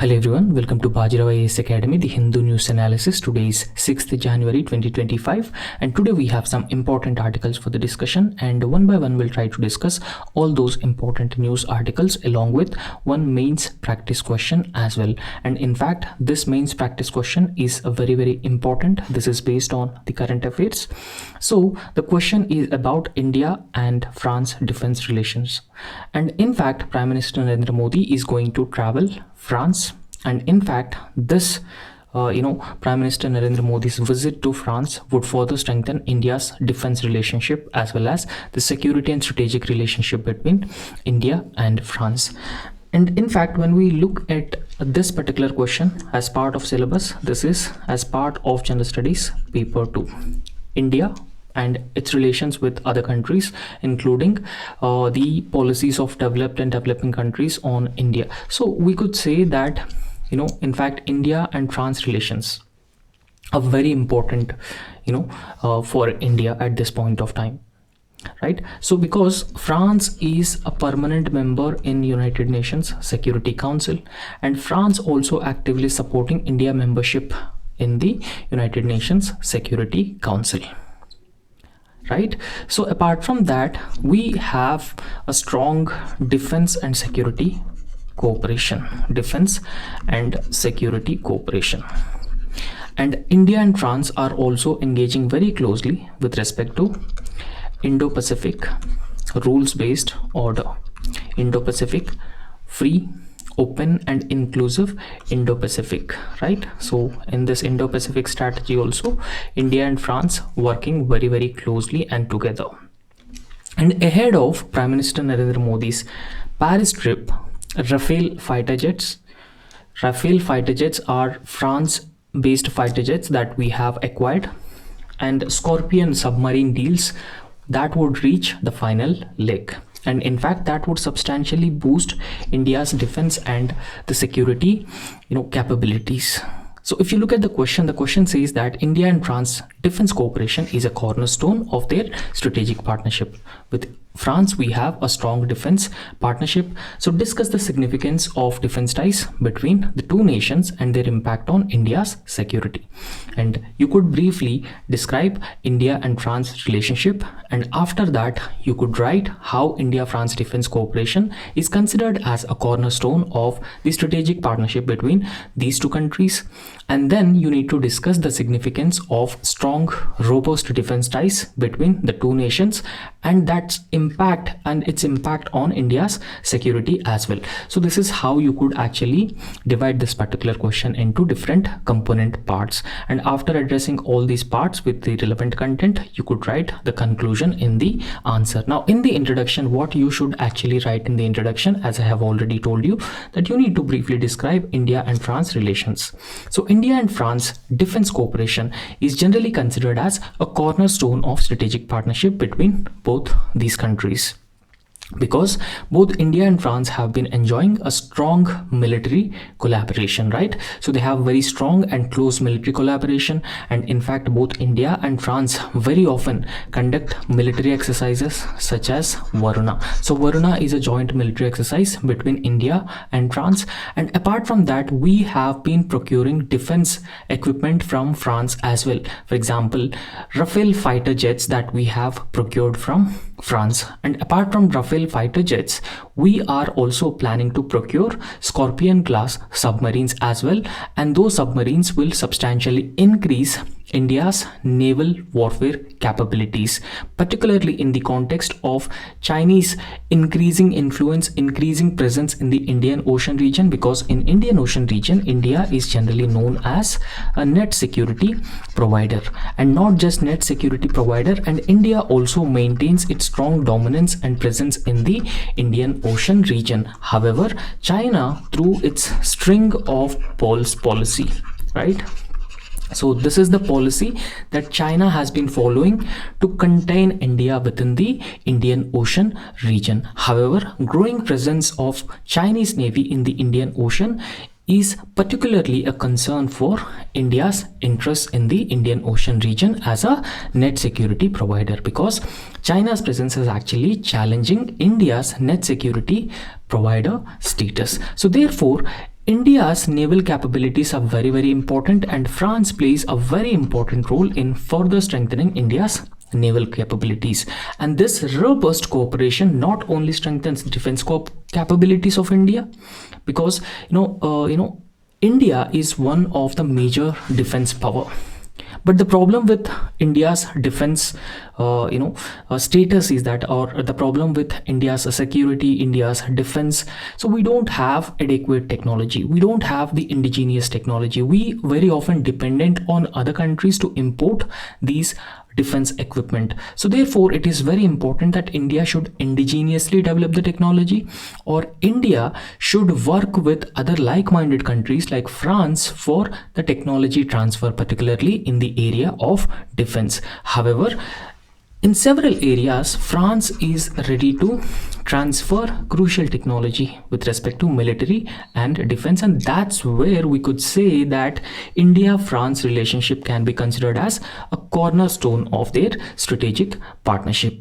Hello everyone, welcome to Bajirao IAS Academy, the Hindu news analysis. Today is 6th January 2025 and today we have some important articles for the discussion, and one by one we'll try to discuss all those important news articles along with one mains practice question as well. And in fact, this mains practice question is very important. This is based on the current affairs. So the question is about India and France defense relations. And in fact, Prime Minister Narendra Modi is going to travel France, and in fact this Prime Minister Narendra Modi's visit to France would further strengthen India's defense relationship as well as the security and strategic relationship between India and France. And in fact, when we look at this particular question as part of syllabus, this is as part of General Studies paper 2, India and its relations with other countries, including the policies of developed and developing countries on India. So we could say that, in fact, India and France relations are very important, for India at this point of time, right? So because France is a permanent member in United Nations Security Council, and France also actively supporting India membership in the United Nations Security Council. Right. So apart from that, we have a strong defense and security cooperation, and India and France are also engaging very closely with respect to Indo-Pacific rules-based order, Indo-Pacific free, open and inclusive Indo-Pacific, right? So in this Indo-Pacific strategy also, India and France working very closely and together. And ahead of Prime Minister Narendra Modi's Paris trip, Rafale fighter jets are France-based fighter jets that we have acquired, and Scorpion submarine deals that would reach the final leg. And in fact, that would substantially boost India's defense and the security, capabilities. So if you look at the question says that India and France defense cooperation is a cornerstone of their strategic partnership. With France, we have a strong defense partnership. So discuss the significance of defense ties between the two nations and their impact on India's security. And you could briefly describe India and France relationship, and after that you could write how India-France defense cooperation is considered as a cornerstone of the strategic partnership between these two countries. And then you need to discuss the significance of strong, robust defense ties between the two nations and its impact on India's security as well. So this is how you could actually divide this particular question into different component parts. And after addressing all these parts with the relevant content, you could write the conclusion in the answer. Now, in the introduction, what you should actually write in the introduction, as I have already told you, that you need to briefly describe India and France relations. So India and France defense cooperation is generally considered as a cornerstone of strategic partnership between both these countries, because both India and France have been enjoying a strong military collaboration, right? So they have very strong and close military collaboration, and in fact both India and France very often conduct military exercises such as Varuna. So Varuna is a joint military exercise between India and France, and apart from that we have been procuring defense equipment from France as well. For example, Rafale fighter jets that we have procured from France, and apart from Rafale fighter jets, we are also planning to procure Scorpion class submarines as well, and those submarines will substantially increase India's naval warfare capabilities, particularly in the context of Chinese increasing influence, increasing presence in the Indian Ocean region, because in Indian Ocean region, India is generally known as a net security provider, and not just net security provider, and India also maintains its strong dominance and presence in the Indian Ocean region. However, China, through its string of poles policy, right? So this is the policy that China has been following to contain India within the Indian Ocean region. However, growing presence of Chinese Navy in the Indian Ocean is particularly a concern for India's interests in the Indian Ocean region as a net security provider, because China's presence is actually challenging India's net security provider status. So therefore, India's naval capabilities are very, very important, and France plays a very important role in further strengthening India's naval capabilities. And this robust cooperation not only strengthens defense capabilities of India, because India is one of the major defense power. But the problem with India's defense status is that, or the problem with India's security, India's defense, so we don't have adequate technology, we don't have the indigenous technology. We very often dependent on other countries to import these defense equipment. So therefore it is very important that India should indigenously develop the technology, or India should work with other like-minded countries like France for the technology transfer, particularly in the area of defense. However, in several areas, France is ready to transfer crucial technology with respect to military and defense, and that's where we could say that India-France relationship can be considered as a cornerstone of their strategic partnership.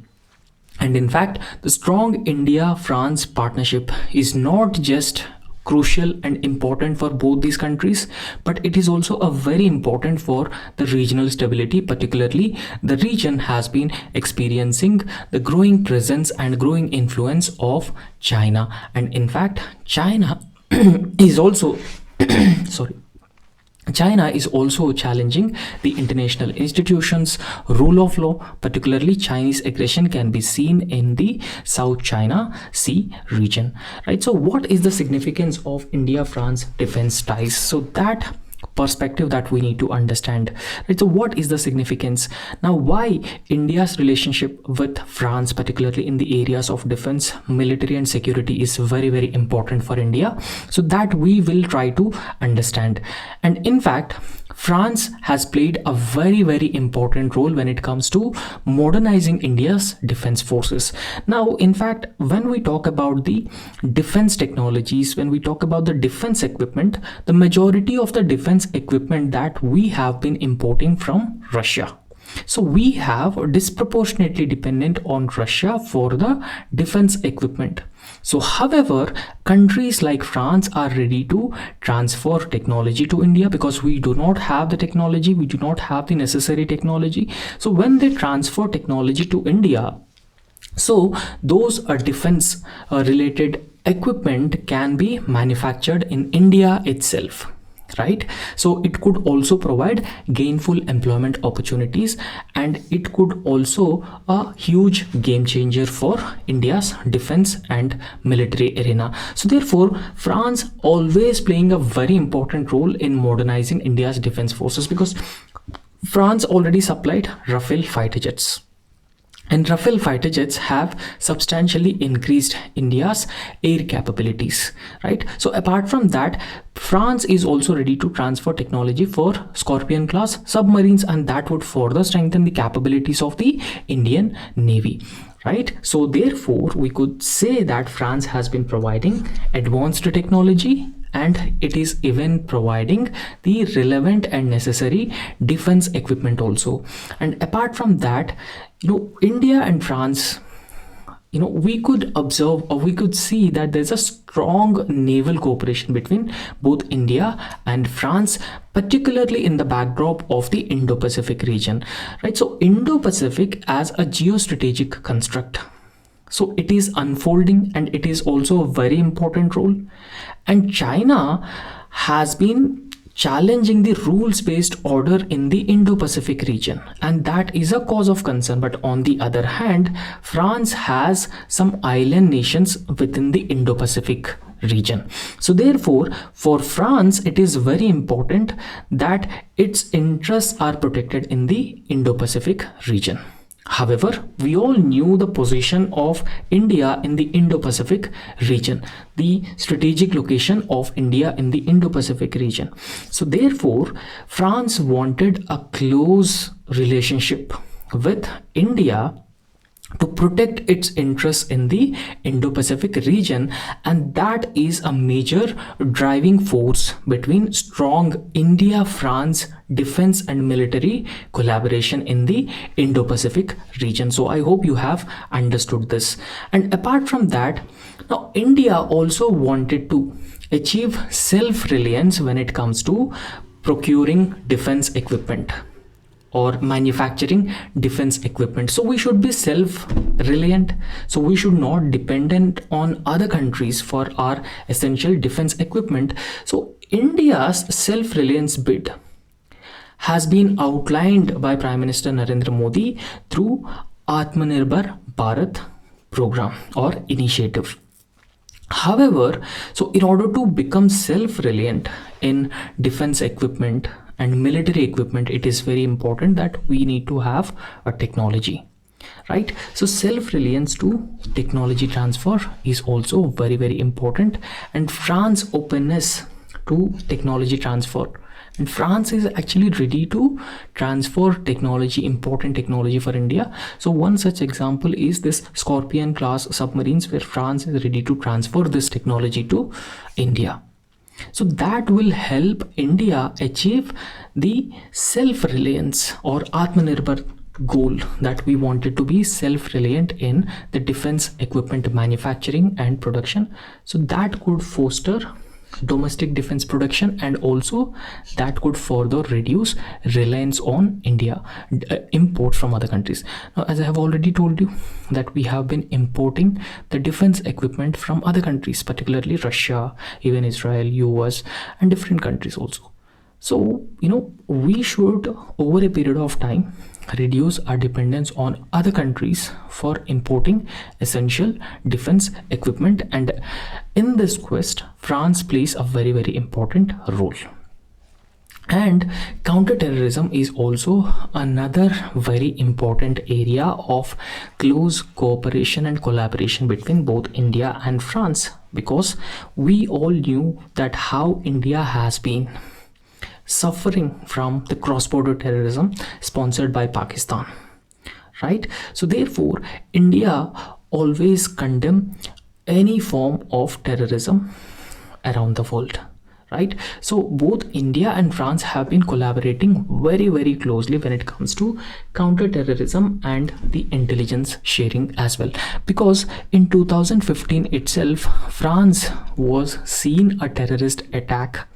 And in fact, the strong India-France partnership is not just crucial and important for both these countries, but it is also a very important for the regional stability. Particularly, the region has been experiencing the growing presence and growing influence of China, and in fact China is also China is also challenging the international institutions, rule of law. Particularly, Chinese aggression can be seen in the South China Sea region, right? So what is the significance of India-France defense ties? So that perspective that we need to understand, right? So what is the significance? Now, why India's relationship with France, particularly in the areas of defense, military and security, is very, very important for India? So that we will try to understand. And in fact, France has played a very, very important role when it comes to modernizing India's defense forces. Now, in fact, when we talk about the defense technologies, when we talk about the defense equipment, the majority of the defense equipment that we have been importing from Russia. So we have disproportionately dependent on Russia for the defense equipment. So however, countries like France are ready to transfer technology to India because we do not have the technology, we do not have the necessary technology. So when they transfer technology to India, so those defense related equipment can be manufactured in India itself, right? So it could also provide gainful employment opportunities, and it could also a huge game changer for India's defense and military arena. So therefore, France always playing a very important role in modernizing India's defense forces, because France already supplied Rafale fighter jets. And Rafale fighter jets have substantially increased India's air capabilities, right? So apart from that, France is also ready to transfer technology for Scorpion class submarines, and that would further strengthen the capabilities of the Indian Navy, right? So therefore, we could say that France has been providing advanced technology, and it is even providing the relevant and necessary defense equipment also. And apart from that, India and France, we could observe, or we could see that there's a strong naval cooperation between both India and France, particularly in the backdrop of the Indo-Pacific region, right? So Indo-Pacific as a geostrategic construct, so it is unfolding, and it is also a very important role. And China has been challenging the rules-based order in the Indo-Pacific region, and that is a cause of concern. But on the other hand, France has some island nations within the Indo-Pacific region. So therefore, for France, it is very important that its interests are protected in the Indo-Pacific region. However, we all knew the position of India in the Indo-Pacific region, the strategic location of India in the Indo-Pacific region. So therefore, France wanted a close relationship with India to protect its interests in the Indo-Pacific region, and that is a major driving force between strong India-France defense and military collaboration in the Indo-Pacific region. So I hope you have understood this. And apart from that, now India also wanted to achieve self-reliance when it comes to procuring defense equipment or manufacturing defense equipment. So we should be self-reliant. So we should not dependent on other countries for our essential defense equipment. So India's self-reliance bid has been outlined by Prime Minister Narendra Modi through Atmanirbhar Bharat program or initiative. However, so in order to become self-reliant in defense equipment and military equipment, it is very important that we need to have a technology, right? So self-reliance to technology transfer is also very, very important, and France's openness to technology transfer. And France is actually ready to transfer technology, important technology for India. So one such example is this Scorpion class submarines, where France is ready to transfer this technology to India. So that will help India achieve the self-reliance or Atmanirbhar goal that we wanted to be self-reliant in the defense equipment manufacturing and production. So that could foster domestic defense production, and also that could further reduce reliance on India imports from other countries. Now, as I have already told you, that we have been importing the defense equipment from other countries, particularly Russia, even Israel, US, and different countries also. So we should, over a period of time, reduce our dependence on other countries for importing essential defense equipment, and in this quest France plays a very, very important role. And counterterrorism is also another very important area of close cooperation and collaboration between both India and France, because we all knew that how India has been suffering from the cross-border terrorism sponsored by Pakistan, right? So therefore India always condemn any form of terrorism around the world, right? So both India and France have been collaborating very, very closely when it comes to counter-terrorism and the intelligence sharing as well, because in 2015 itself France was seen a terrorist attack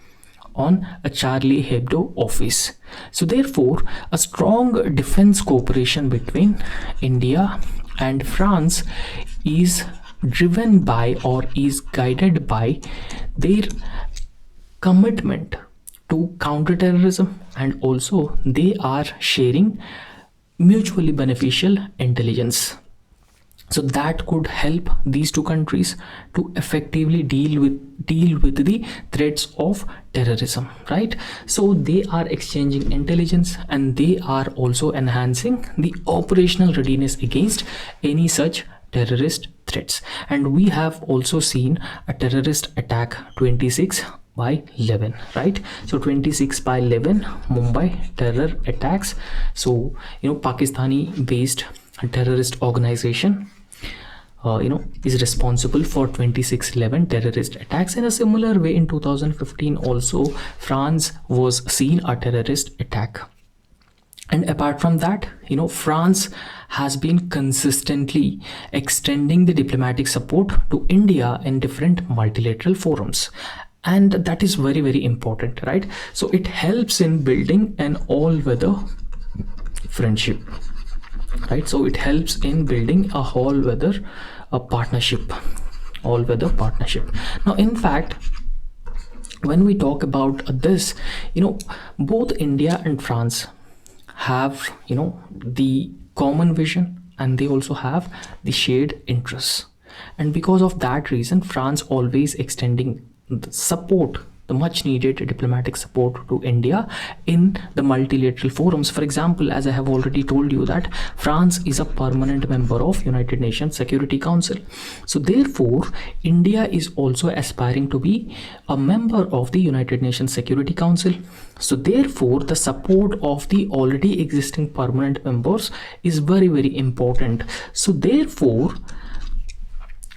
on a Charlie Hebdo office. So therefore a strong defense cooperation between India and France is driven by or is guided by their commitment to counterterrorism, and also they are sharing mutually beneficial intelligence. So that could help these two countries to effectively deal with the threats of terrorism, right? So they are exchanging intelligence, and they are also enhancing the operational readiness against any such terrorist threats. And we have also seen a terrorist attack 26/11, right? So 26/11 Mumbai terror attacks. So Pakistani based terrorist organization is responsible for 26/11 terrorist attacks. In a similar way, in 2015 also France was seen a terrorist attack. And apart from that, France has been consistently extending the diplomatic support to India in different multilateral forums, and that is very, very important, right? So it helps in building an all-weather friendship, right? So it helps in building a all-weather partnership. Now in fact, when we talk about this, both India and France have the common vision, and they also have the shared interests, and because of that reason France always extending the support, the much needed diplomatic support to India in the multilateral forums. For example, as I have already told you, that France is a permanent member of United Nations Security Council. So therefore India is also aspiring to be a member of the United Nations Security Council. So therefore the support of the already existing permanent members is very, very important. So therefore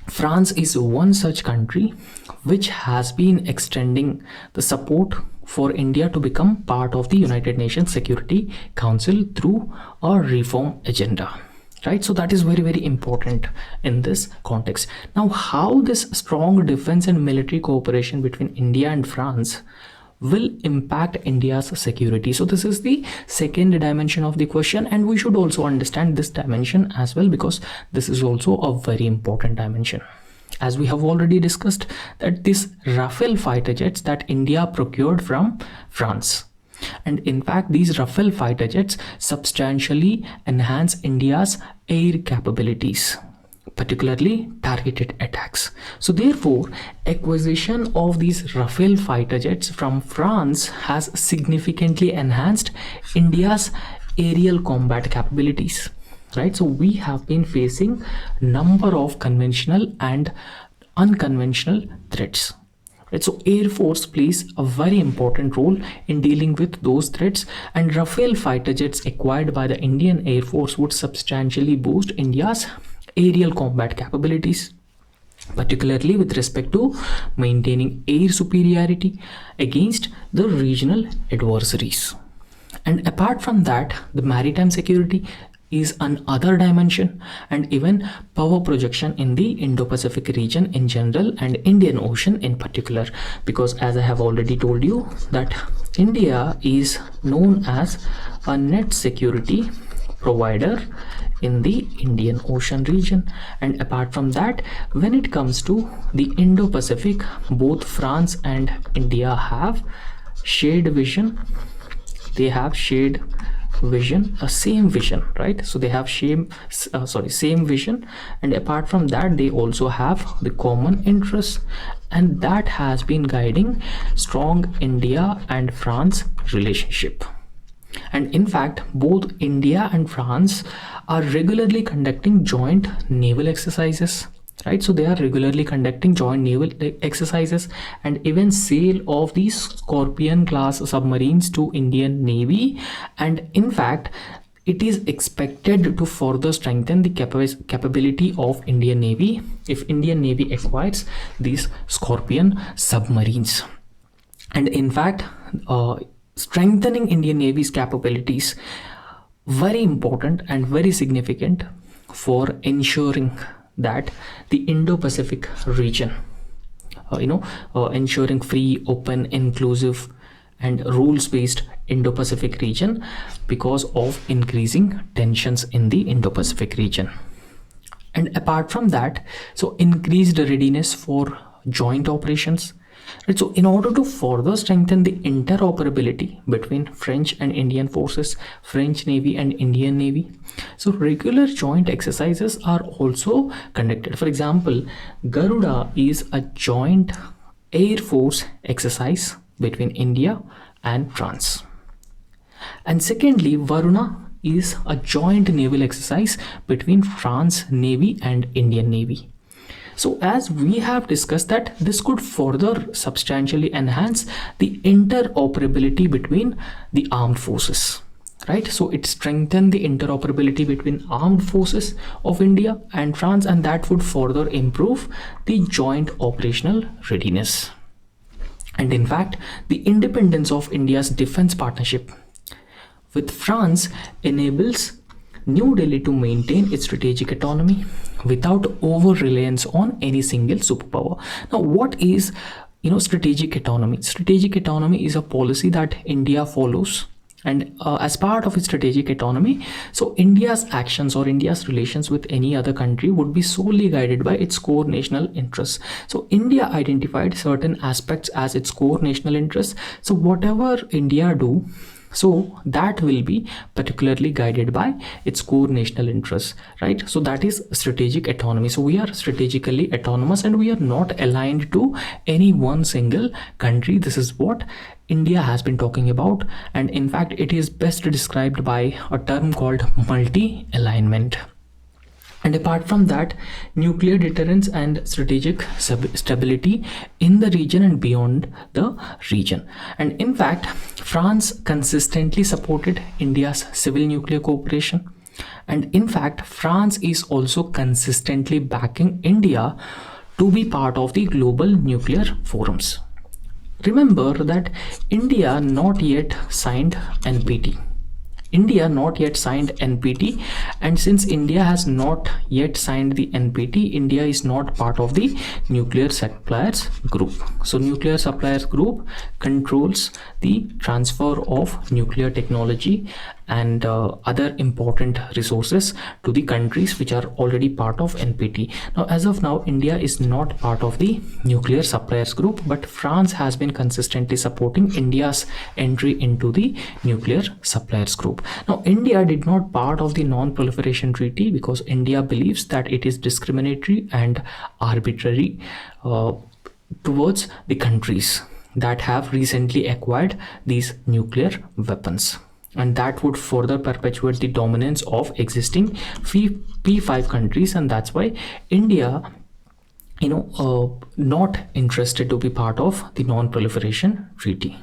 France is one such country which has been extending the support for India to become part of the United Nations Security Council through a reform agenda, right? So that is very, very important in this context. Now, how this strong defense and military cooperation between India and France will impact India's security? So this is the second dimension of the question, and we should also understand this dimension as well, because this is also a very important dimension. As we have already discussed, that this Rafale fighter jets that India procured from France, and in fact these Rafale fighter jets substantially enhance India's air capabilities, particularly targeted attacks. So therefore, acquisition of these Rafale fighter jets from France has significantly enhanced India's aerial combat capabilities, right? So we have been facing number of conventional and unconventional threats, right? So Air Force plays a very important role in dealing with those threats, and Rafale fighter jets acquired by the Indian Air Force would substantially boost India's aerial combat capabilities, particularly with respect to maintaining air superiority against the regional adversaries. And apart from that, the maritime security is another dimension, and even power projection in the Indo-Pacific region in general and Indian Ocean in particular, because as I have already told you that India is known as a net security provider in the Indian Ocean region. And apart from that, when it comes to the Indo-Pacific, both France and India have shared vision. They have shared vision, a same vision, right? So they have same vision, and apart from that, they also have the common interests, and that has been guiding strong India and France relationship. And in fact, both India and France are regularly conducting joint naval exercises, right? So they are regularly conducting joint naval exercises, and even sale of these Scorpion class submarines to Indian Navy. And in fact, it is expected to further strengthen the capability of Indian Navy if Indian Navy acquires these Scorpion submarines. And in fact, strengthening Indian Navy's capabilities, very important and very significant for ensuring that the Indo-Pacific region, ensuring free, open, inclusive and rules-based Indo-Pacific region, because of increasing tensions in the Indo-Pacific region. And apart from that, so increased readiness for joint operations, right? So in order to further strengthen the interoperability between French and Indian forces, French Navy and Indian Navy, so regular joint exercises are also conducted. For example, Garuda is a joint Air Force exercise between India and France. And secondly, Varuna is a joint naval exercise between France Navy and Indian Navy. So as we have discussed, that this could further substantially enhance the interoperability between the armed forces, right? So it strengthened the interoperability between armed forces of India and France, and that would further improve the joint operational readiness. And in fact, the independence of India's defense partnership with France enables New Delhi to maintain its strategic autonomy without over reliance on any single superpower. Now, what is strategic autonomy? Strategic autonomy is a policy that India follows, and as part of its strategic autonomy, so India's actions or India's relations with any other country would be solely guided by its core national interests. So India identified certain aspects as its core national interests. So whatever India do, so that will be particularly guided by its core national interests, right? So that is strategic autonomy. So we are strategically autonomous and we are not aligned to any one single country. This is what India has been talking about, and in fact it is best described by a term called multi-alignment. And apart from that, nuclear deterrence and strategic stability in the region and beyond the region. And in fact, France consistently supported India's civil nuclear cooperation. And in fact, France is also consistently backing India to be part of the global nuclear forums. Remember that India not yet signed NPT. India not yet signed NPT, and since India has not yet signed the NPT, India is not part of the nuclear suppliers group. So nuclear suppliers group controls the transfer of nuclear technology and other important resources to the countries which are already part of NPT. Now, as of now, India is not part of the nuclear suppliers group, but France has been consistently supporting India's entry into the nuclear suppliers group. Now, India did not part of the non-proliferation treaty because India believes that it is discriminatory and arbitrary towards the countries that have recently acquired these nuclear weapons, and that would further perpetuate the dominance of existing P5 countries, and that's why India not interested to be part of the non-proliferation treaty.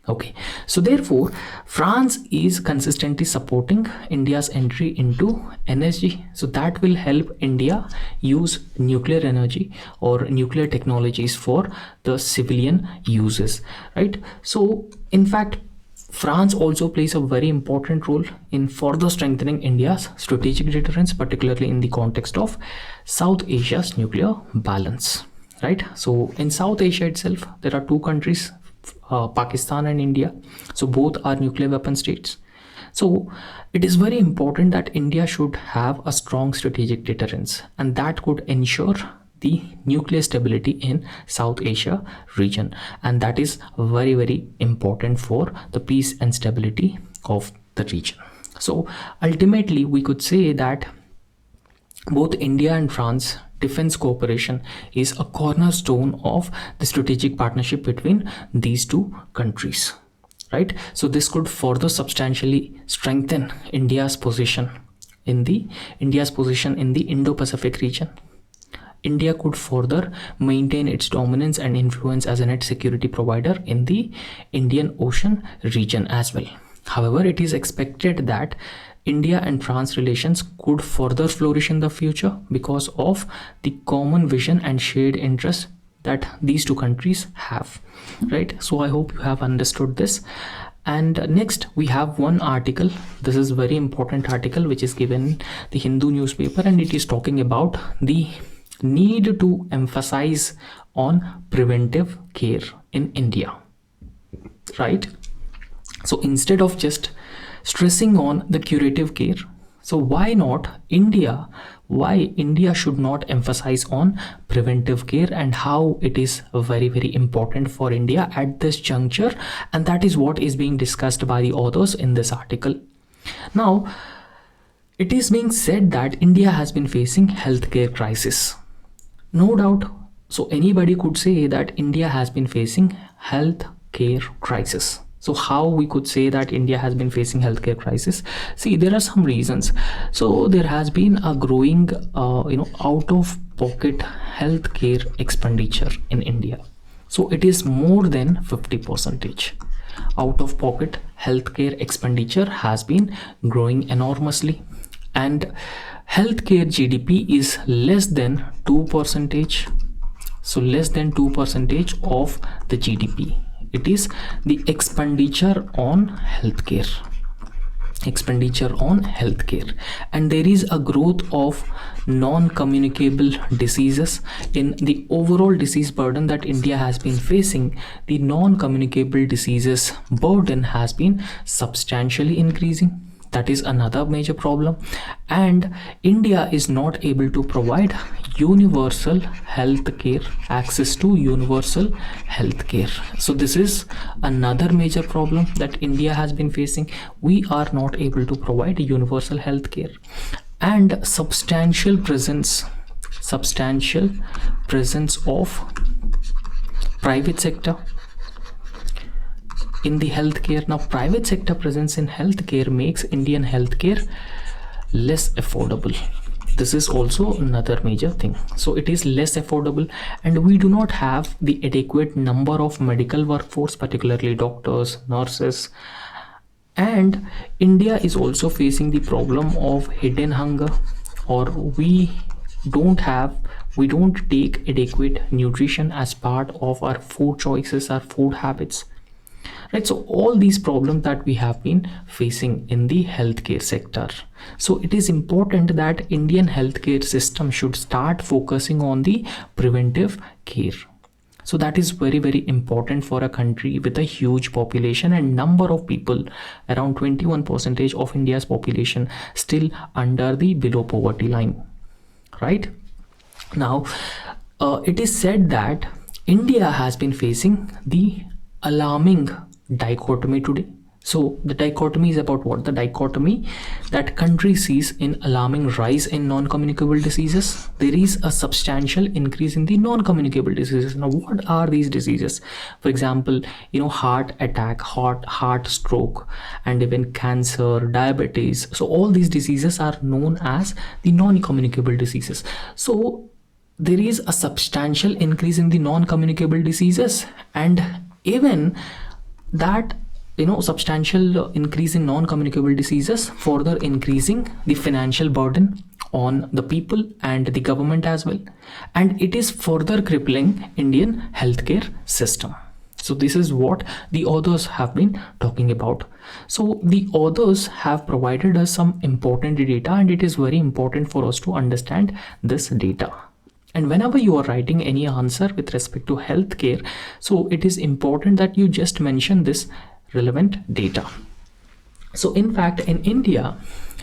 Okay, so therefore France is consistently supporting India's entry into energy, so that will help India use nuclear energy or nuclear technologies for the civilian uses, right? So in fact, France also plays a very important role in further strengthening India's strategic deterrence, particularly in the context of South Asia's nuclear balance, right? So in South Asia itself, there are two countries, Pakistan and India. So both are nuclear weapon states. So it is very important that India should have a strong strategic deterrence, and that could ensure the nuclear stability in South Asia region, and that is very important for the peace and stability of the region. So ultimately we could say that both India and France defense cooperation is a cornerstone of the strategic partnership between these two countries, right? So this could further substantially strengthen India's position in the Indo-Pacific region. India could further maintain its dominance and influence as a net security provider in the Indian Ocean region as well. However, it is expected that India and France relations could further flourish in the future because of the common vision and shared interests that these two countries have, right? So I hope you have understood this. And next we have one article. This is very important article which is given in the Hindu newspaper, and it is talking about the need to emphasize on preventive care in India, right? So instead of just stressing on the curative care, so why India should not emphasize on preventive care, and how it is very important for India at this juncture, and that is what is being discussed by the authors in this article. Now it is being said that India has been facing healthcare crisis, no doubt. So anybody could say that India has been facing healthcare crisis. So how we could say that India has been facing healthcare crisis? See, there are some reasons. So there has been a growing out of pocket healthcare expenditure in India. So it is more than 50%. Out of pocket healthcare expenditure has been growing enormously, and healthcare GDP is less than 2%. So less than 2% of the GDP. It is the expenditure on healthcare, and there is a growth of non-communicable diseases in the overall disease burden that India has been facing. The non-communicable diseases burden has been substantially increasing. That is another major problem, and India is not able to provide universal health care, access to universal health care. So this is another major problem that India has been facing. We are not able to provide universal health care, and substantial presence of private sector in the healthcare. Now private sector presence in healthcare makes Indian healthcare less affordable. This is also another major thing. So it is less affordable, and we do not have the adequate number of medical workforce, particularly doctors, nurses. And India is also facing the problem of hidden hunger, or we don't take adequate nutrition as part of our food choices, our food habits, right? So all these problems that we have been facing in the healthcare sector. So it is important that Indian healthcare system should start focusing on the preventive care. So that is very, very important for a country with a huge population and number of people, around 21% of India's population still under the below poverty line, right? Now, it is said that India has been facing the alarming dichotomy today. So the dichotomy is about what? The dichotomy that country sees in alarming rise in non-communicable diseases. There is a substantial increase in the non-communicable diseases. Now, what are these diseases? For example, heart attack, heart stroke, and even cancer, diabetes. So all these diseases are known as the non-communicable diseases. So there is a substantial increase in the non-communicable diseases, and even that substantial increase in non-communicable diseases further increasing the financial burden on the people and the government as well, and it is further crippling Indian healthcare system. So this is what the authors have been talking about. So the authors have provided us some important data, and it is very important for us to understand this data. And whenever you are writing any answer with respect to healthcare, so it is important that you just mention this relevant data. So in fact, in India,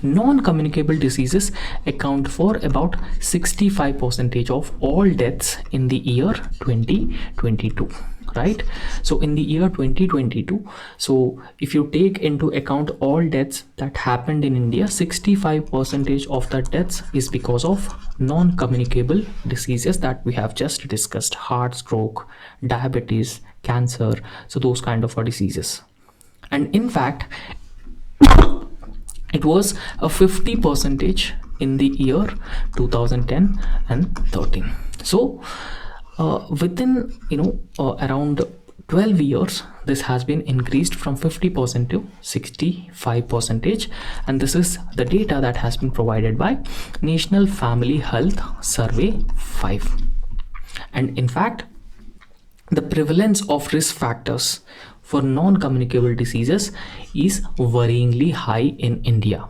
non-communicable diseases account for about 65% of all deaths in the year 2022, right? So in the year 2022, so if you take into account all deaths that happened in India, 65% of the deaths is because of non-communicable diseases that we have just discussed: heart, stroke, diabetes, cancer, so those kind of diseases. And in fact, it was a 50% in the year 2010 and 13. So within around 12 years, this has been increased from 50% to 65%, and this is the data that has been provided by National Family Health Survey 5. And in fact, the prevalence of risk factors for non-communicable diseases is worryingly high in India,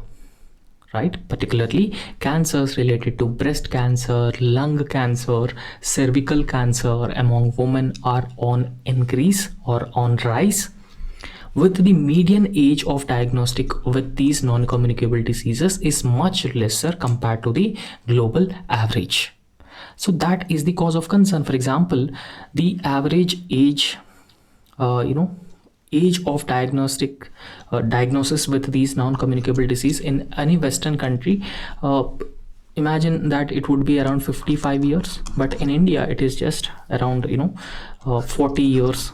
right? Particularly cancers related to breast cancer, lung cancer, cervical cancer among women are on increase or on rise, with the median age of diagnostic with these non-communicable diseases is much lesser compared to the global average. So that is the cause of concern. For example, the average age age of diagnosis with these non-communicable disease in any Western country, imagine that it would be around 55 years, but in India it is just around 40 years.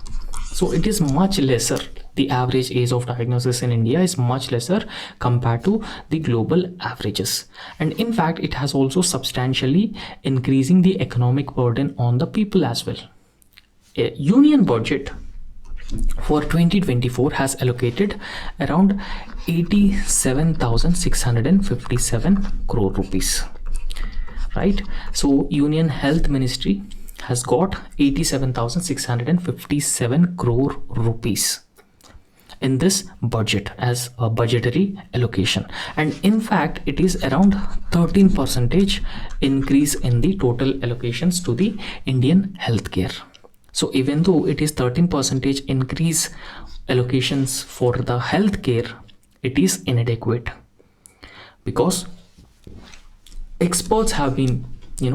So it is much lesser. The average age of diagnosis in India is much lesser compared to the global averages, and in fact it has also substantially increasing the economic burden on the people as well. A union budget for 2024 has allocated around 87,657 crore rupees, right? So Union Health Ministry has got 87,657 crore rupees in this budget as a budgetary allocation, and in fact it is around 13% increase in the total allocations to the Indian healthcare. So even though it is 13% increase allocations for the healthcare, it is inadequate, because experts have been, they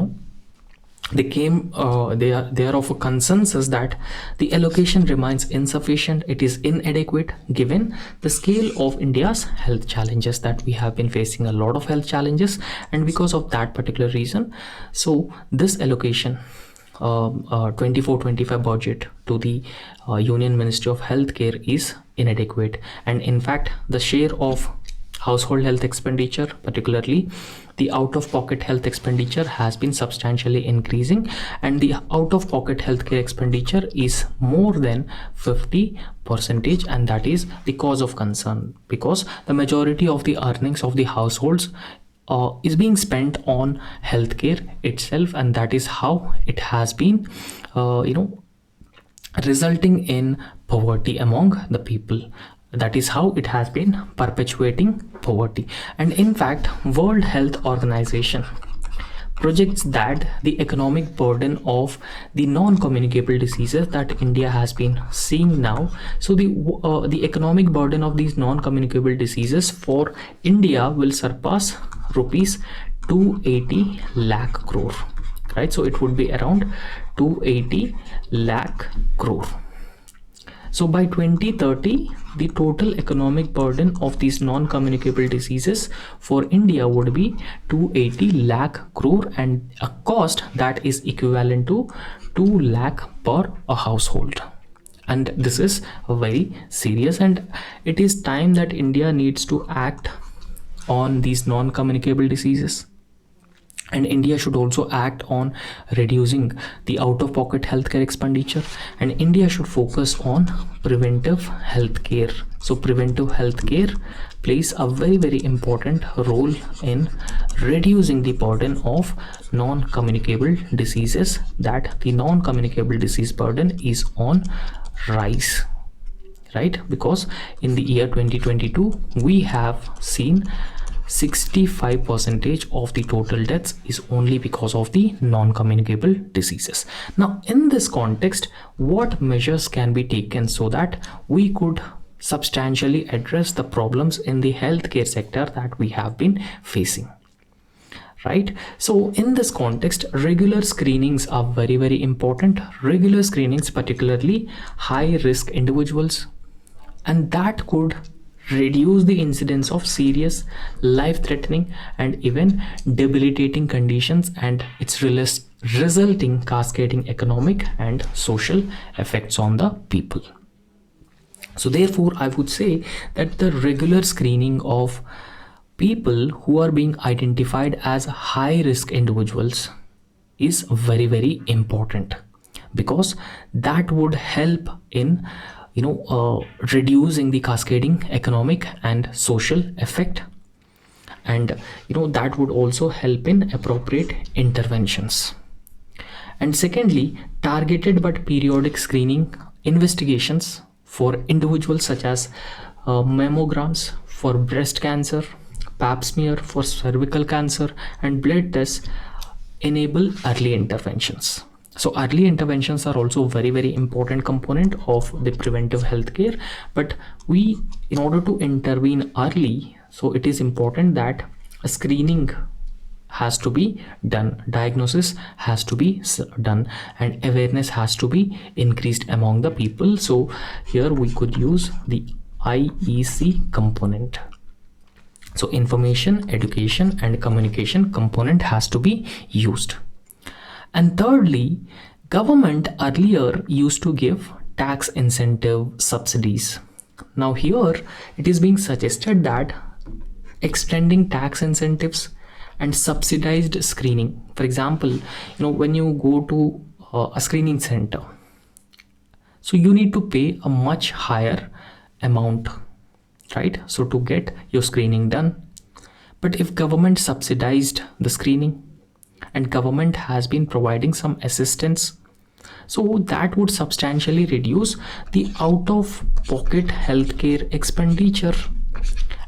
are of a consensus that the allocation remains insufficient. It is inadequate given the scale of India's health challenges, that we have been facing a lot of health challenges, and because of that particular reason, so this allocation 24-25 budget to the Union Ministry of Healthcare is inadequate. And in fact, the share of household health expenditure, particularly the out-of-pocket health expenditure, has been substantially increasing, and the out-of-pocket healthcare expenditure is more than 50%, and that is the cause of concern, because the majority of the earnings of the households is being spent on healthcare itself, and that is how it has been resulting in poverty among the people. That is how it has been perpetuating poverty. And in fact, World Health Organization projects that the economic burden of the non-communicable diseases that India has been seeing now, so the economic burden of these non-communicable diseases for India will surpass rupees 280 lakh crore, right? So it would be around 280 lakh crore. So by 2030, the total economic burden of these non-communicable diseases for India would be 280 lakh crore, and a cost that is equivalent to 2 lakh per a household. And this is very serious, and it is time that India needs to act on these non-communicable diseases. And India should also act on reducing the out-of-pocket healthcare expenditure, and India should focus on preventive healthcare. So preventive healthcare plays a very important role in reducing the burden of non-communicable diseases, that the non-communicable disease burden is on rise, right? Because in the year 2022 we have seen 65% of the total deaths is only because of the non-communicable diseases. Now in this context, what measures can be taken so that we could substantially address the problems in the healthcare sector that we have been facing, right? So in this context, regular screenings are very important. Regular screenings, particularly high risk individuals, and that could reduce the incidence of serious, life-threatening and even debilitating conditions and its resulting cascading economic and social effects on the people. So therefore, I would say that the regular screening of people who are being identified as high-risk individuals is very important, because that would help in reducing the cascading economic and social effect, and that would also help in appropriate interventions. And secondly, targeted but periodic screening investigations for individuals such as mammograms for breast cancer, pap smear for cervical cancer, and blood tests enable early interventions. So early interventions are also very important component of the preventive healthcare. But in order to intervene early, so it is important that a screening has to be done, diagnosis has to be done, and awareness has to be increased among the people. So here we could use the IEC component. So information, education and communication component has to be used. And thirdly, government earlier used to give tax incentive subsidies. Now here it is being suggested that extending tax incentives and subsidized screening. For example, when you go to a screening center, so you need to pay a much higher amount, right? So to get your screening done. But if government subsidized the screening, and government has been providing some assistance, so that would substantially reduce the out-of-pocket healthcare expenditure.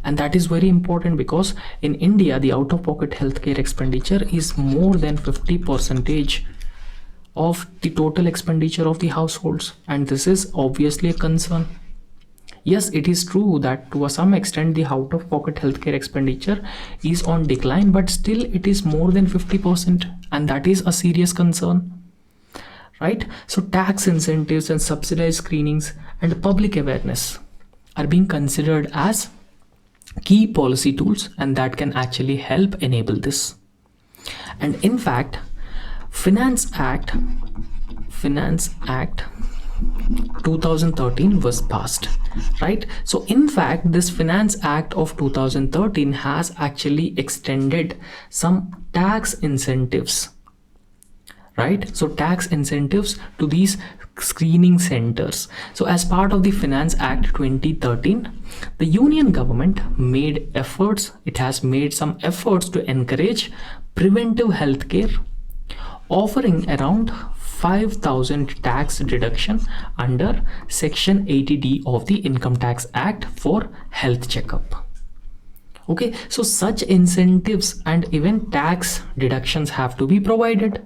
And that is very important, because in India the out-of-pocket healthcare expenditure is more than 50% of the total expenditure of the households, and this is obviously a concern. Yes, it is true that to some extent the out-of-pocket healthcare expenditure is on decline, but still it is more than 50%, and that is a serious concern, right? So tax incentives and subsidized screenings and public awareness are being considered as key policy tools, and that can actually help enable this. And in fact, Finance Act 2013 was passed, right? So in fact, this Finance Act of 2013 has actually extended some tax incentives, right? So tax incentives to these screening centers. So as part of the Finance Act 2013, the Union government made efforts, it has made some efforts to encourage preventive healthcare, offering around 5,000 tax deduction under Section 80D of the Income Tax Act for health checkup. Okay, so such incentives and even tax deductions have to be provided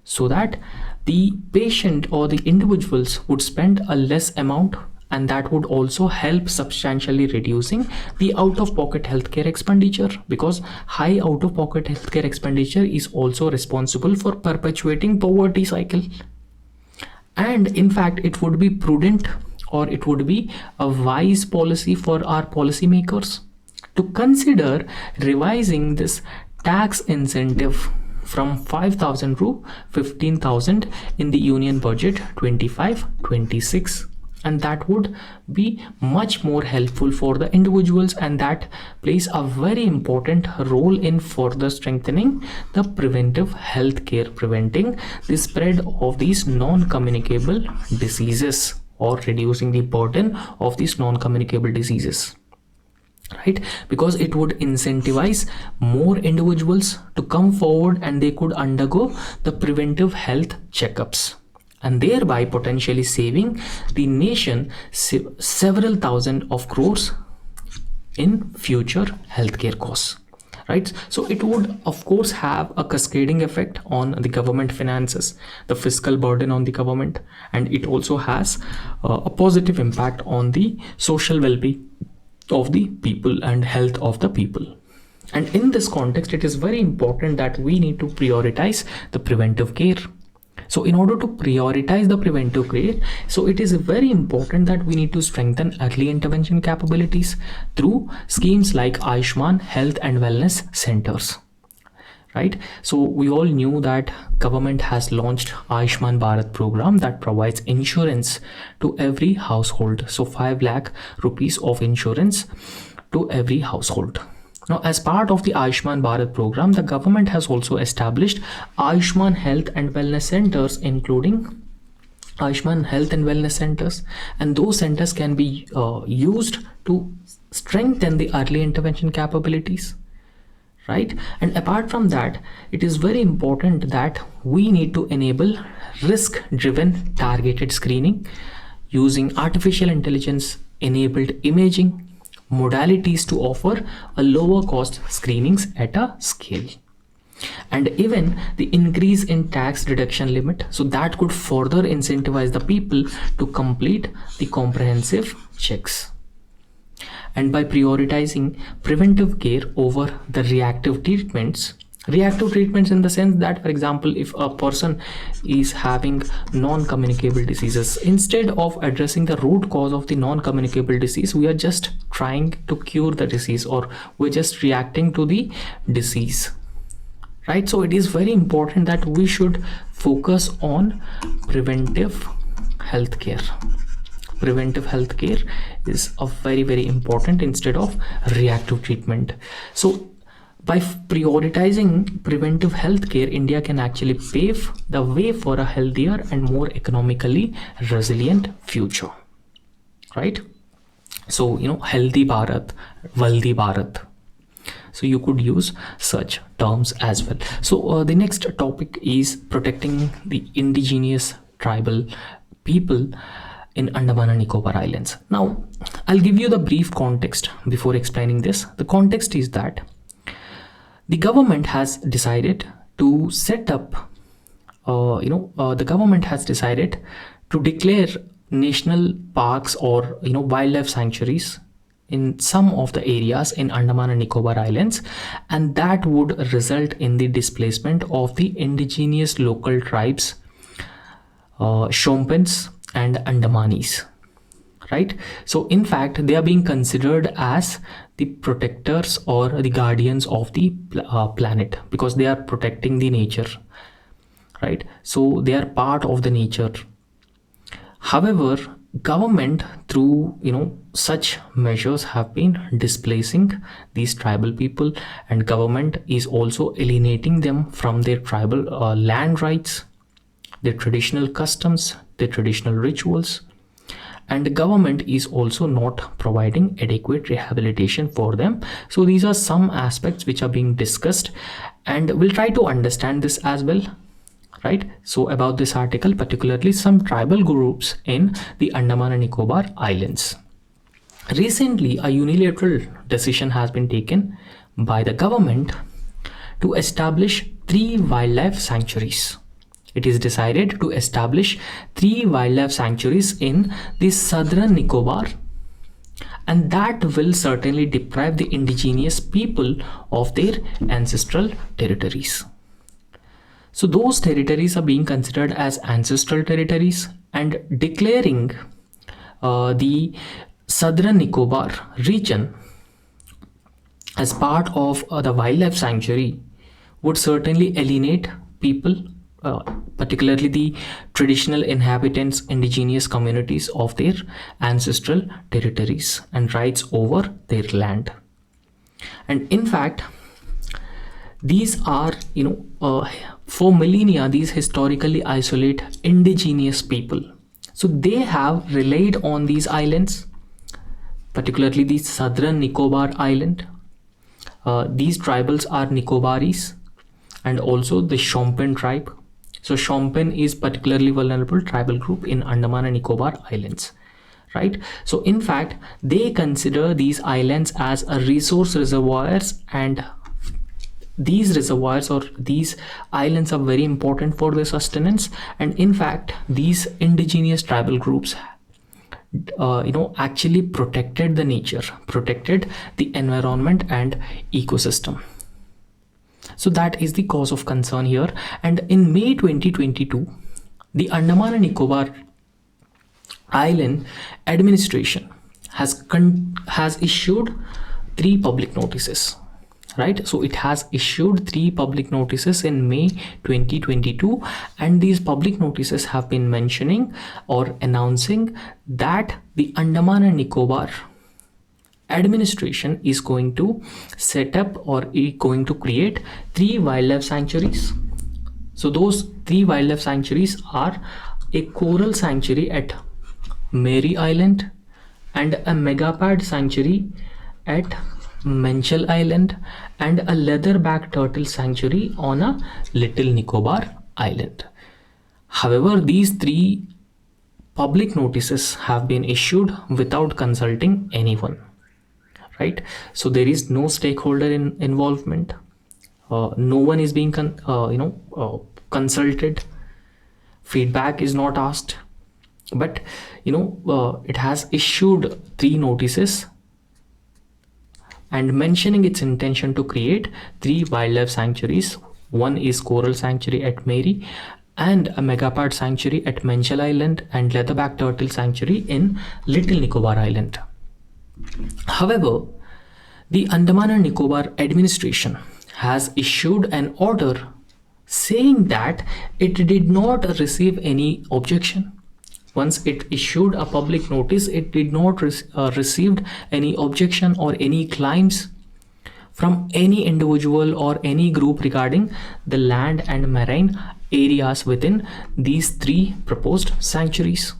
so that the patient or the individuals would spend a less amount, and that would also help substantially reducing the out-of-pocket healthcare expenditure, because high out-of-pocket healthcare expenditure is also responsible for perpetuating poverty cycle. And in fact, it would be prudent, or it would be a wise policy for our policymakers to consider revising this tax incentive from 5,000 to 15,000 in the Union Budget 25-26. And that would be much more helpful for the individuals, and that plays a very important role in further strengthening the preventive health care, preventing the spread of these non-communicable diseases, or reducing the burden of these non-communicable diseases, right? Because it would incentivize more individuals to come forward and they could undergo the preventive health checkups, and thereby potentially saving the nation several thousand of crores in future healthcare costs, right? So it would of course have a cascading effect on the government finances, the fiscal burden on the government, and it also has a positive impact on the social well-being of the people and health of the people. And in this context, it is very important that we need to prioritize the preventive care. So in order to prioritize the preventive care, so it is very important that we need to strengthen early intervention capabilities through schemes like Ayushman Health and Wellness Centers, right? So we all knew that government has launched Ayushman Bharat program that provides insurance to every household. So 5 lakh rupees of insurance to every household. Now, as part of the Ayushman Bharat program, the government has also established Ayushman Health and Wellness Centers, including Ayushman Health and Wellness Centers, and those centers can be used to strengthen the early intervention capabilities, right? And apart from that, it is very important that we need to enable risk-driven targeted screening using artificial intelligence enabled imaging modalities to offer a lower cost screenings at a scale. And even the increase in tax deduction limit, so that could further incentivize the people to complete the comprehensive checks. And by prioritizing preventive care over the reactive treatments in the sense that, for example, if a person is having non-communicable diseases, instead of addressing the root cause of the non-communicable disease, we are just trying to cure the disease, or we're just reacting to the disease, right? So it is very important that we should focus on preventive healthcare. Preventive healthcare is a very important instead of reactive treatment. So by prioritizing preventive healthcare, India can actually pave the way for a healthier and more economically resilient future, right? So, healthy Bharat, wealthy Bharat. So you could use such terms as well. So the next topic is protecting the indigenous tribal people in Andaman and Nicobar Islands. Now, I'll give you the brief context before explaining this. The context is that the government has decided to set up, the government has decided to declare national parks or, wildlife sanctuaries in some of the areas in Andaman and Nicobar Islands, and that would result in the displacement of the indigenous local tribes, Shompens and Andamanis, right? So in fact, they are being considered as the protectors or the guardians of the planet, because they are protecting the nature, right? So they are part of the nature. However, government through such measures have been displacing these tribal people, and government is also alienating them from their tribal land rights, their traditional customs, their traditional rituals, and the government is also not providing adequate rehabilitation for them. So these are some aspects which are being discussed, and we'll try to understand this as well. right? So about this article, particularly some tribal groups in the Andaman and Nicobar Islands. Recently, a unilateral decision has been taken by the government to establish 3 wildlife sanctuaries. It is decided to establish 3 wildlife sanctuaries in the southern Nicobar, and that will certainly deprive the indigenous people of their ancestral territories. So those territories are being considered as ancestral territories, and declaring the southern Nicobar region as part of the wildlife sanctuary would certainly alienate people, particularly the traditional inhabitants, indigenous communities, of their ancestral territories and rights over their land. And in fact, these are, for millennia, these historically isolate indigenous people. So they have relied on these islands, particularly the southern Nicobar Island. These tribals are Nicobaris and also the Shompen tribe. So Shompen is particularly vulnerable tribal group in Andaman and Nicobar Islands, right? So in fact, they consider these islands as a resource reservoirs, and these reservoirs or these islands are very important for their sustenance. And in fact, these indigenous tribal groups actually protected the nature, protected the environment and ecosystem. So that is the cause of concern here. And in May 2022, the Andaman and Nicobar Island administration has issued 3 public notices, right? So it has issued 3 public notices in May 2022, and these public notices have been mentioning or announcing that the Andaman and Nicobar administration is going to set up or is going to create 3 wildlife sanctuaries. So those 3 wildlife sanctuaries are a coral sanctuary at Mary Island and a megapad sanctuary at Menchel Island and a leatherback turtle sanctuary on a Little Nicobar Island. However, these 3 public notices have been issued without consulting anyone, right? So there is no stakeholder involvement. No one is being consulted. Feedback is not asked. But it has issued 3 notices and mentioning its intention to create 3 wildlife sanctuaries. One is coral sanctuary at Mary, and a megapad sanctuary at Menchel Island, and leatherback turtle sanctuary in Little Nicobar Island. However, the Andaman and Nicobar administration has issued an order saying that it did not receive any objection. Once it issued a public notice, it did not received any objection or any claims from any individual or any group regarding the land and marine areas within these 3 proposed sanctuaries,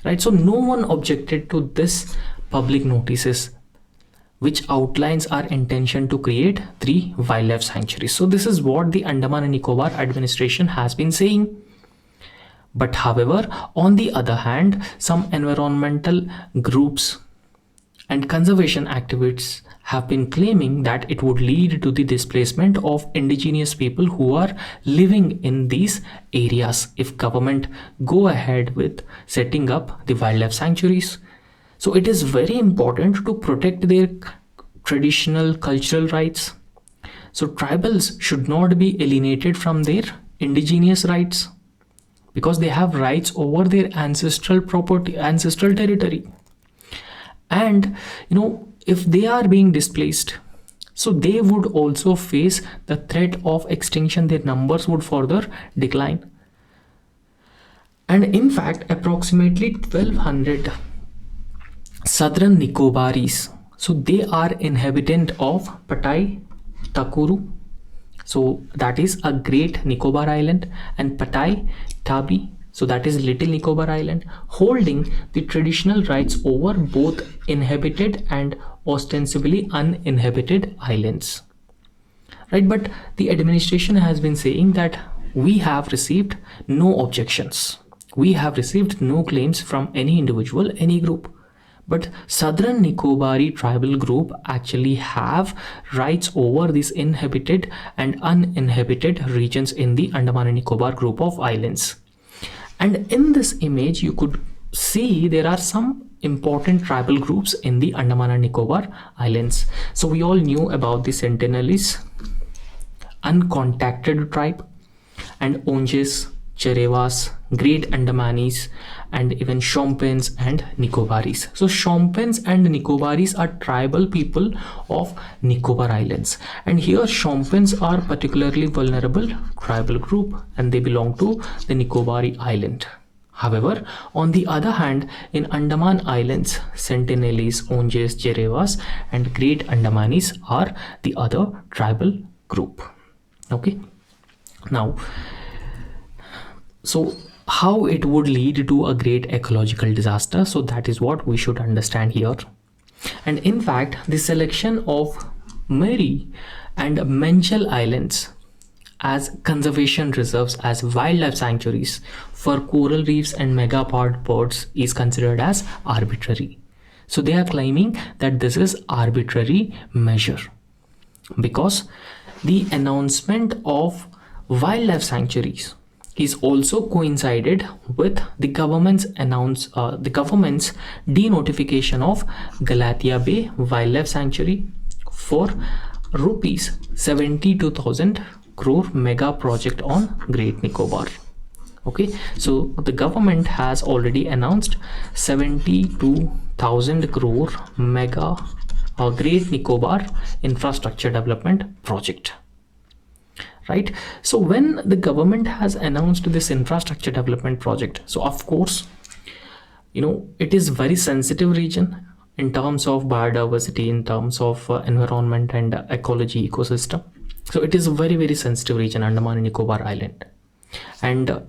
right? So no one objected to this public notices, which outlines our intention to create 3 wildlife sanctuaries. So this is what the Andaman and Nicobar administration has been saying. But however, on the other hand, some environmental groups and conservation activists have been claiming that it would lead to the displacement of indigenous people who are living in these areas if government go ahead with setting up the wildlife sanctuaries. So it is very important to protect their traditional cultural rights. So tribals should not be alienated from their indigenous rights, because they have rights over their ancestral property, ancestral territory. And if they are being displaced, so they would also face the threat of extinction. Their numbers would further decline. And in fact, approximately 1200 southern Nicobaris, so they are inhabitant of Patai Takuru, so that is a Great Nicobar Island, and Patai Tabi, so that is Little Nicobar Island, holding the traditional rights over both inhabited and ostensibly uninhabited islands, right? But the administration has been saying that we have received no objections. We have received no claims from any individual, any group. But Southern Nicobari tribal group actually have rights over these inhabited and uninhabited regions in the Andaman and Nicobar group of islands. And in this image, you could see there are some important tribal groups in the Andaman and Nicobar Islands. So we all knew about the Sentinelese, uncontacted tribe, and Onges, Cherewas, Great Andamanis, and even Shompens and Nicobaris. So Shompens and Nicobaris are tribal people of Nicobar Islands. And here Shompens are particularly vulnerable tribal group and they belong to the Nicobari Island. However, on the other hand, in Andaman Islands, Sentinelese, Onges, Cherewas, and Great Andamanis are the other tribal group. Okay. Now, so how it would lead to a great ecological disaster? So that is what we should understand here. And in fact, the selection of Mary and Menchel Islands as conservation reserves, as wildlife sanctuaries for coral reefs and megapod birds is considered as arbitrary. So they are claiming that this is arbitrary measure because the announcement of wildlife sanctuaries is also coincided with the government's denotification of Galatea Bay Wildlife Sanctuary for rupees 72,000 crore mega project on Great Nicobar. Okay, so the government has already announced 72,000 crore mega Great Nicobar infrastructure development project. Right. So when the government has announced this infrastructure development project, so of course, it is very sensitive region in terms of biodiversity, in terms of environment and ecology ecosystem. So it is a very, very sensitive region, Andaman and Nicobar Island. And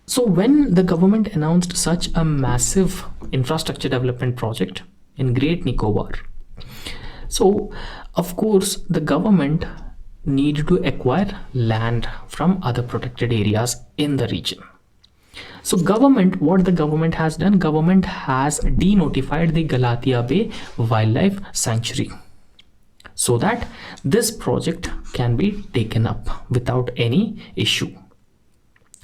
so when the government announced such a massive infrastructure development project in Great Nicobar, so of course the government need to acquire land from other protected areas in the region. So what the government has done, government has denotified the Galatea Bay Wildlife Sanctuary so that this project can be taken up without any issue.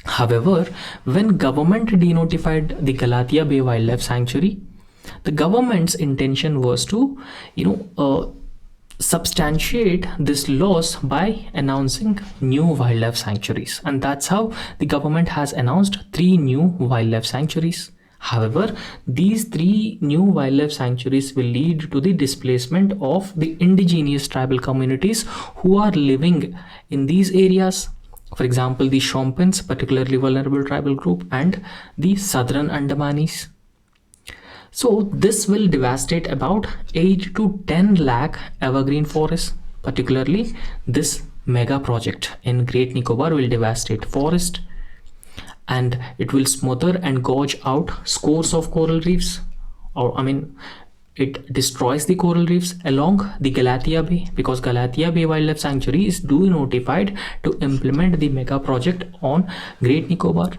However, when government denotified the Galatea Bay Wildlife Sanctuary, the government's intention was to, substantiate this loss by announcing new wildlife sanctuaries, and that's how the government has announced 3 new wildlife sanctuaries. However, these 3 new wildlife sanctuaries will lead to the displacement of the indigenous tribal communities who are living in these areas. For example, the Shompens, particularly vulnerable tribal group, and the Southern Andamanis. So this will devastate about 8 to 10 lakh evergreen forests. Particularly this mega project in Great Nicobar will devastate forest, and it will smother and gouge out scores of coral reefs, it destroys the coral reefs along the Galatea Bay, because Galatea Bay Wildlife Sanctuary is notified to implement the mega project on Great Nicobar.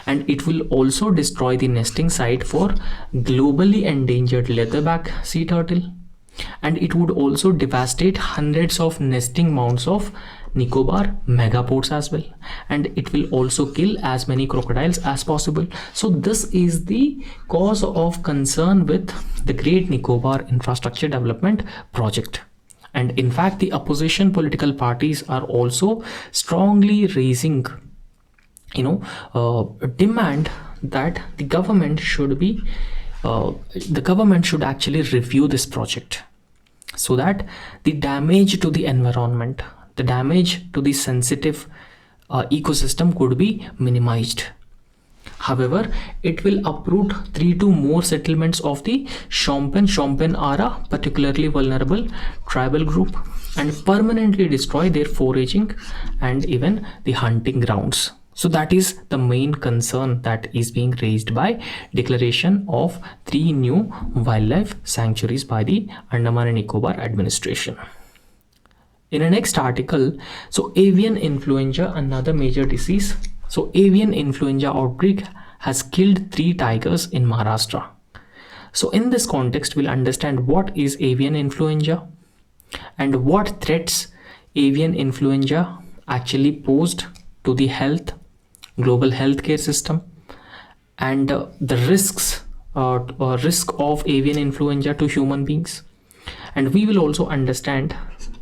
And it will also destroy the nesting site for globally endangered leatherback sea turtle, and it would also devastate hundreds of nesting mounds of Nicobar megapods as well, and it will also kill as many crocodiles as possible. So this is the cause of concern with the Great Nicobar infrastructure development project. And in fact, the opposition political parties are also strongly raising demand that the government should actually review this project so that the damage to the environment, the damage to the sensitive ecosystem could be minimized. However, it will uproot 3 to more settlements of the Shompen. Shompen are a particularly vulnerable tribal group, and permanently destroy their foraging and even the hunting grounds. So that is the main concern that is being raised by declaration of 3 new wildlife sanctuaries by the Andaman and Nicobar administration. In the next article, so avian influenza, another major disease. So avian influenza outbreak has killed 3 tigers in Maharashtra. So in this context, we'll understand what is avian influenza and what threats avian influenza actually posed to the global healthcare system, and the risks or risk of avian influenza to human beings. And we will also understand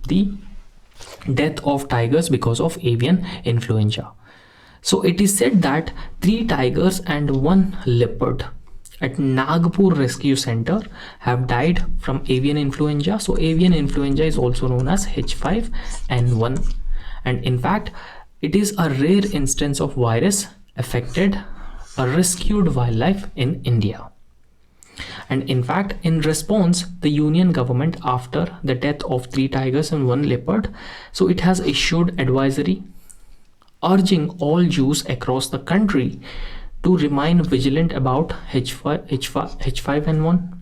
the death of tigers because of avian influenza. So it is said that 3 tigers and 1 leopard at Nagpur Rescue Center have died from avian influenza. So avian influenza is also known as H5N1, and in fact it is a rare instance of virus affected a rescued wildlife in India. And in fact, in response, the Union government, after the death of 3 tigers and 1 leopard, so it has issued advisory urging all Jews across the country to remain vigilant about H5N1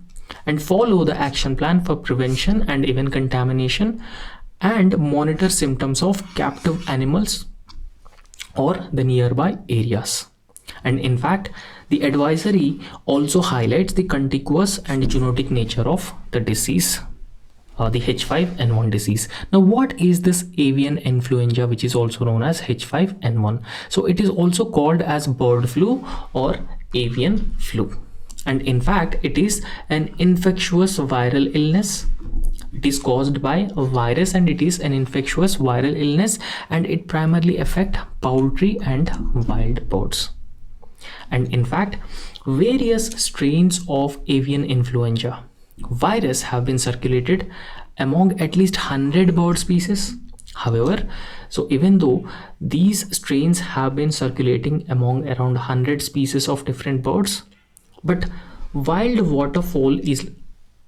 and follow the action plan for prevention and even contamination, and monitor symptoms of captive animals or the nearby areas. And in fact, the advisory also highlights the contiguous and zoonotic nature of the disease, the H5N1 disease. Now, what is this avian influenza, which is also known as H5N1? So it is also called as bird flu or avian flu. And in fact, it is an infectious viral illness. It is caused by a virus, and it is an infectious viral illness, and it primarily affects poultry and wild birds. And in fact, various strains of avian influenza virus have been circulated among at least 100 bird species. However, so even though these strains have been circulating among around 100 species of different birds, but wild waterfowl is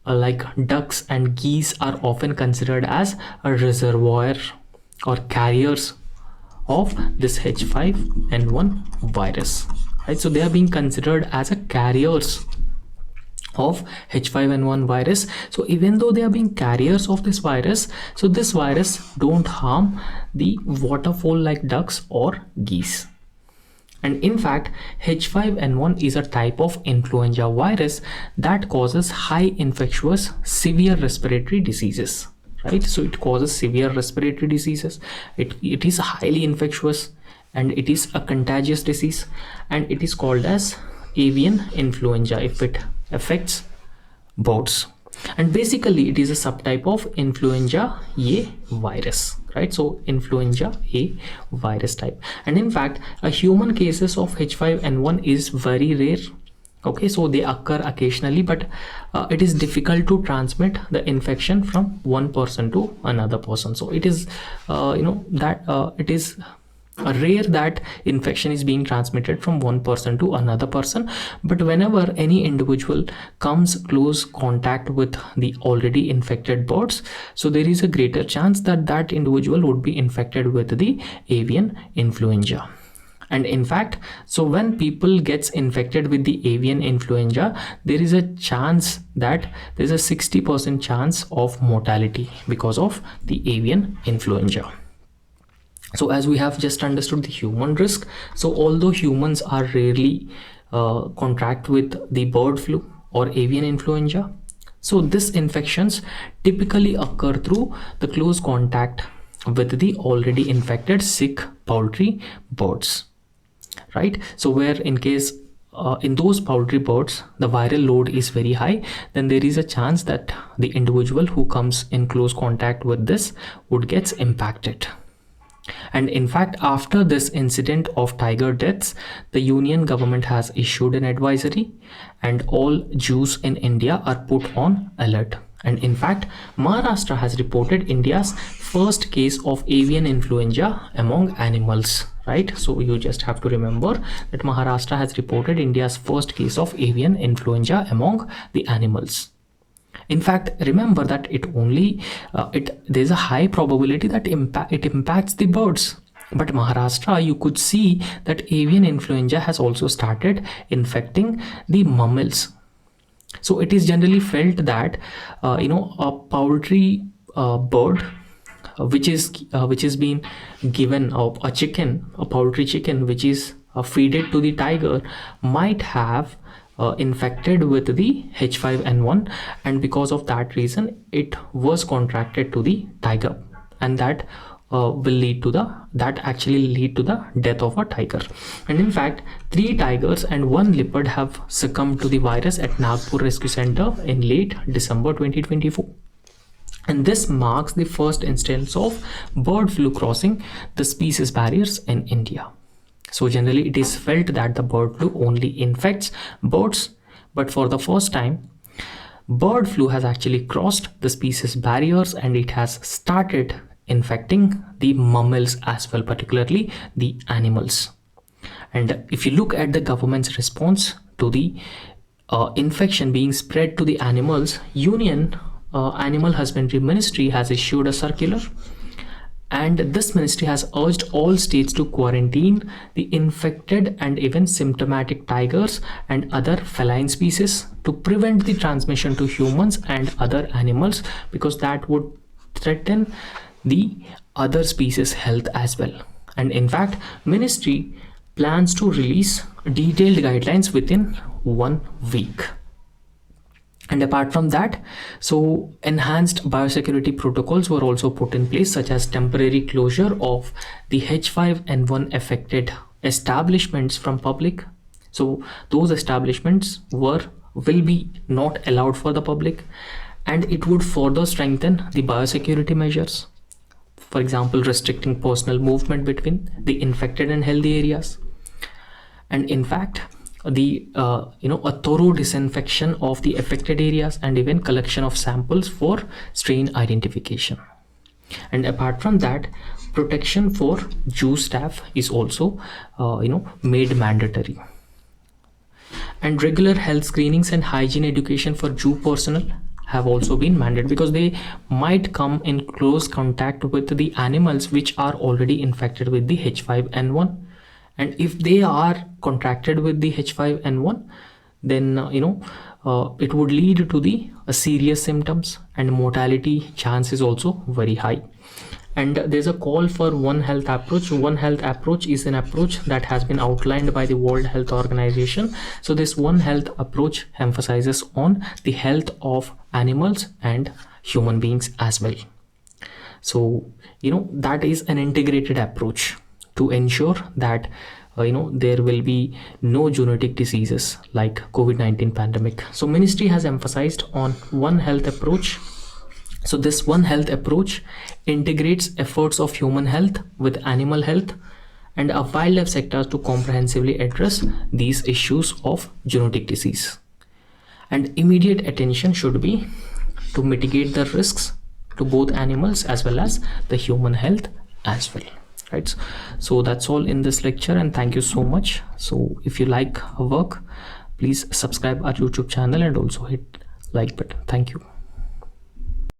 like ducks and geese are often considered as a reservoir or carriers of this H5N1 virus. Right? So they are being considered as a carriers of H5N1 virus. So even though they are being carriers of this virus, so this virus don't harm the waterfowl like ducks or geese. And in fact, H5N1 is a type of influenza virus that causes high infectious severe respiratory diseases. Right? So it causes severe respiratory diseases. It is highly infectious, and it is a contagious disease, and it is called as avian influenza if it affects birds. And basically it is a subtype of influenza A virus, right? So influenza A virus type. And in fact, a human cases of H5N1 is very rare. Okay, so they occur occasionally, but it is difficult to transmit the infection from one person to another person. So it is it is rare that infection is being transmitted from one person to another person. But whenever any individual comes close contact with the already infected birds, so there is a greater chance that that individual would be infected with the avian influenza. And in fact, so when people gets infected with the avian influenza, there is a chance that there's a 60% chance of mortality because of the avian influenza. So as we have just understood the human risk, so although humans are rarely contract with the bird flu or avian influenza, so these infections typically occur through the close contact with the already infected sick poultry birds, right? So where in case in those poultry birds the viral load is very high, then there is a chance that the individual who comes in close contact with this would get impacted. And in fact, after this incident of tiger deaths, the Union government has issued an advisory, and all Jews in India are put on alert. And in fact, Maharashtra has reported India's first case of avian influenza among animals, right? So you just have to remember that Maharashtra has reported India's first case of avian influenza among the animals. In fact, remember that there's a high probability that it impacts the birds. But Maharashtra, you could see that avian influenza has also started infecting the mammals. So it is generally felt that a poultry bird which is being given a chicken, a poultry chicken, which is feeded to the tiger, might have infected with the H5N1, and because of that reason it was contracted to the tiger, and that actually lead to the death of a tiger. And in fact, 3 tigers and 1 leopard have succumbed to the virus at Nagpur Rescue Center in late December 2024. And this marks the first instance of bird flu crossing the species barriers in India. So generally it is felt that the bird flu only infects birds, but for the first time bird flu has actually crossed the species barriers, and it has started infecting the mammals as well, particularly the animals. And if you look at the government's response to the infection being spread to the animals, Union Animal Husbandry Ministry has issued a circular, and this ministry has urged all states to quarantine the infected and even symptomatic tigers and other feline species to prevent the transmission to humans and other animals, because that would threaten the other species health as well. And in fact, ministry plans to release detailed guidelines within 1 week. And apart from that, so enhanced biosecurity protocols were also put in place, such as temporary closure of the H5N1 affected establishments from public. So those establishments will be not allowed for the public, and it would further strengthen the biosecurity measures. For example, restricting personal movement between the infected and healthy areas. And in fact, the a thorough disinfection of the affected areas, and even collection of samples for strain identification. And apart from that, protection for zoo staff is also made mandatory. And regular health screenings and hygiene education for zoo personnel have also been mandated, because they might come in close contact with the animals which are already infected with the H5N1. And if they are contracted with the H5N1, then it would lead to the serious symptoms, and mortality chance is also very high. And there's a call for One Health approach. One Health approach is an approach that has been outlined by the World Health Organization. So this One Health approach emphasizes on the health of animals and human beings as well. So that is an integrated approach to ensure that there will be no genetic diseases like COVID-19 pandemic. So ministry has emphasized on One Health approach. So this One Health approach integrates efforts of human health with animal health and a wildlife sector to comprehensively address these issues of genetic disease. And immediate attention should be to mitigate the risks to both animals as well as the human health as well. Right, so that's all in this lecture, and thank you so much. So if you like our work, please subscribe our YouTube channel and also hit like button. Thank you.